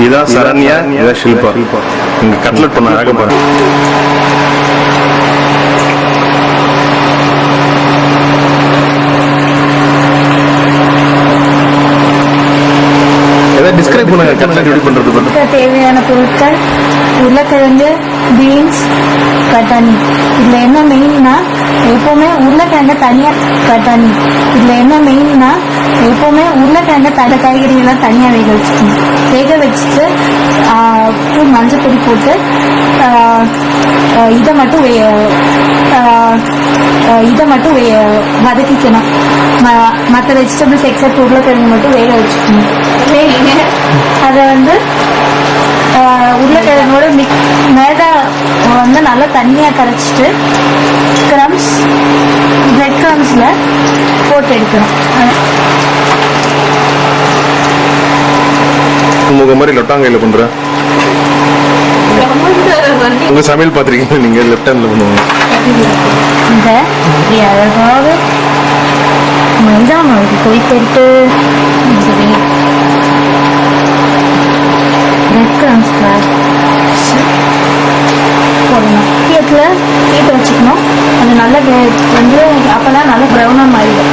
இதான் சரண்யா, இதான் ஷில்பா. இங்க கட்லெட் பண்ண அழகா பாருங்க. டிஸ்கிரைப் பண்ணுங்க கட்லெட் எப்படி பண்றது பத்தி. தேவையான பொருட்கள் உருளைக்கிழங்கு, பீன்ஸ், பட்டாணி. இதுல என்ன மெயின்னா எப்பவுமே உருளைக்கிழங்க தனியா பட்டாணி. இதுல என்ன மெயின்னா எப்பவுமே உருளைக்கிழங்க காய்கறிகள்லாம் தனியா வேக வச்சுக்கணும். வேக வச்சுட்டு உப்பு மஞ்சள் பொடி போட்டு இதை மட்டும் வதக்கிக்கணும். மற்ற வெஜிடபிள்ஸ் எக்ஸப்ட் உருளைக்கிழங்கு மட்டும் வேக வச்சுக்கணும். அதை உருளைக்கிழங்கோட மேதா நல்லா தண்ணியா கரைச்சிட்டு பிரெட் கிரம்ஸ்ல போட்டு எடுக்கணும். உங்க மாதிரி லொட்டாங்கையில பண்ற உங்க சமையல் பாத்திருக்கீங்க நீங்க லெஃப்ட் ஹேண்ட்ல பண்ணுவாங்க. இந்த அழகாக மைதா மாவு கொய்த்தெடுத்து பிரெட் கிரம்ஸ்ல போடணும். தீயத்தில் வச்சுக்கணும். அது நல்லா அப்பதான் நல்லா ப்ரௌனா மாறிடும்.